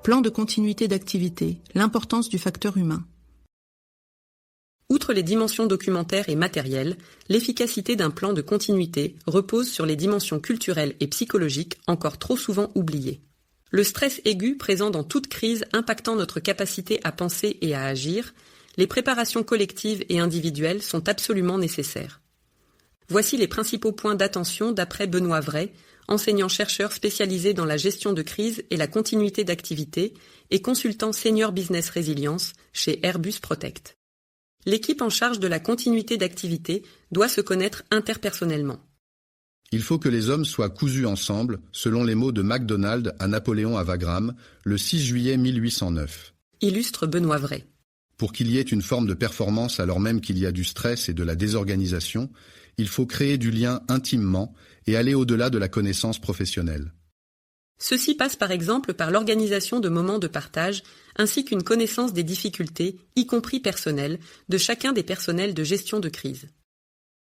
Plan de continuité d'activité, l'importance du facteur humain. Outre les dimensions documentaires et matérielles, l'efficacité d'un plan de continuité repose sur les dimensions culturelles et psychologiques encore trop souvent oubliées. Le stress aigu présent dans toute crise impactant notre capacité à penser et à agir, les préparations collectives et individuelles sont absolument nécessaires. Voici les principaux points d'attention d'après Benoît Vray, enseignant-chercheur spécialisé dans la gestion de crise et la continuité d'activité et consultant Senior Business Resilience chez Airbus Protect. L'équipe en charge de la continuité d'activité doit se connaître interpersonnellement. Il faut que les hommes soient cousus ensemble, selon les mots de MacDonald à Napoléon à Wagram, le 6 juillet 1809. Illustre Benoît Vray. Pour qu'il y ait une forme de performance alors même qu'il y a du stress et de la désorganisation, il faut créer du lien intimement et aller au-delà de la connaissance professionnelle. Ceci passe par exemple par l'organisation de moments de partage ainsi qu'une connaissance des difficultés, y compris personnelles, de chacun des personnels de gestion de crise.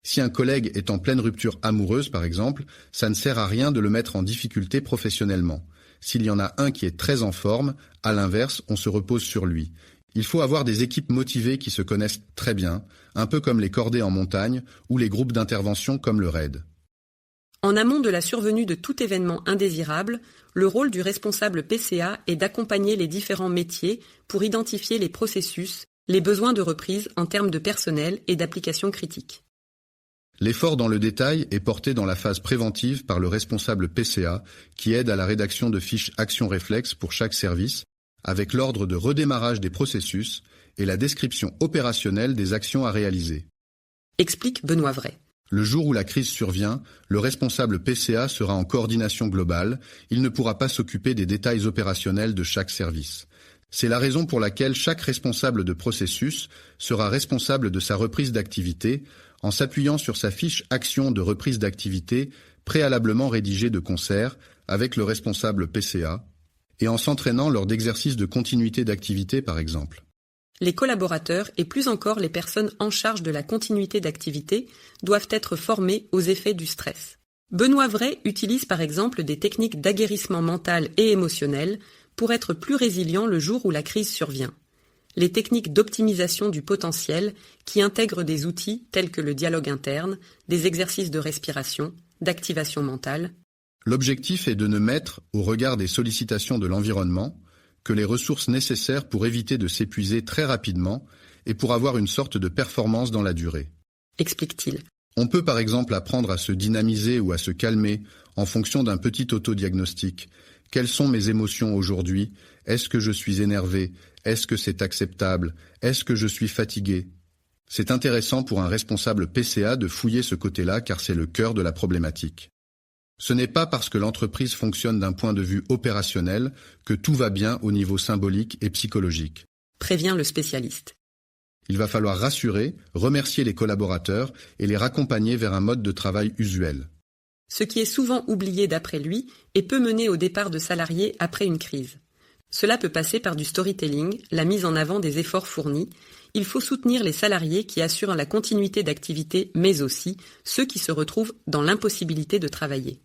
Si un collègue est en pleine rupture amoureuse, par exemple, ça ne sert à rien de le mettre en difficulté professionnellement. S'il y en a un qui est très en forme, à l'inverse, on se repose sur lui. Il faut avoir des équipes motivées qui se connaissent très bien, un peu comme les cordées en montagne ou les groupes d'intervention comme le RAID. En amont de la survenue de tout événement indésirable, le rôle du responsable PCA est d'accompagner les différents métiers pour identifier les processus, les besoins de reprise en termes de personnel et d'applications critiques. L'effort dans le détail est porté dans la phase préventive par le responsable PCA qui aide à la rédaction de fiches action-réflexe pour chaque service, avec l'ordre de redémarrage des processus et la description opérationnelle des actions à réaliser. Explique Benoît Vray. Le jour où la crise survient, le responsable PCA sera en coordination globale, il ne pourra pas s'occuper des détails opérationnels de chaque service. C'est la raison pour laquelle chaque responsable de processus sera responsable de sa reprise d'activité en s'appuyant sur sa fiche action de reprise d'activité préalablement rédigée de concert avec le responsable PCA et en s'entraînant lors d'exercices de continuité d'activité par exemple. Les collaborateurs et plus encore les personnes en charge de la continuité d'activité doivent être formés aux effets du stress. Benoît Vray utilise par exemple des techniques d'aguerrissement mental et émotionnel pour être plus résilient le jour où la crise survient. Les techniques d'optimisation du potentiel qui intègrent des outils tels que le dialogue interne, des exercices de respiration, d'activation mentale. L'objectif est de ne mettre, au regard des sollicitations de l'environnement, que les ressources nécessaires pour éviter de s'épuiser très rapidement et pour avoir une sorte de performance dans la durée. Explique-t-il. On peut par exemple apprendre à se dynamiser ou à se calmer en fonction d'un petit autodiagnostic. Quelles sont mes émotions aujourd'hui? Est-ce que je suis énervé? Est-ce que c'est acceptable? Est-ce que je suis fatigué? C'est intéressant pour un responsable PCA de fouiller ce côté-là car c'est le cœur de la problématique. Ce n'est pas parce que l'entreprise fonctionne d'un point de vue opérationnel que tout va bien au niveau symbolique et psychologique. Prévient le spécialiste. Il va falloir rassurer, remercier les collaborateurs et les raccompagner vers un mode de travail usuel. Ce qui est souvent oublié d'après lui et peut mener au départ de salariés après une crise. Cela peut passer par du storytelling, la mise en avant des efforts fournis. Il faut soutenir les salariés qui assurent la continuité d'activité, mais aussi ceux qui se retrouvent dans l'impossibilité de travailler.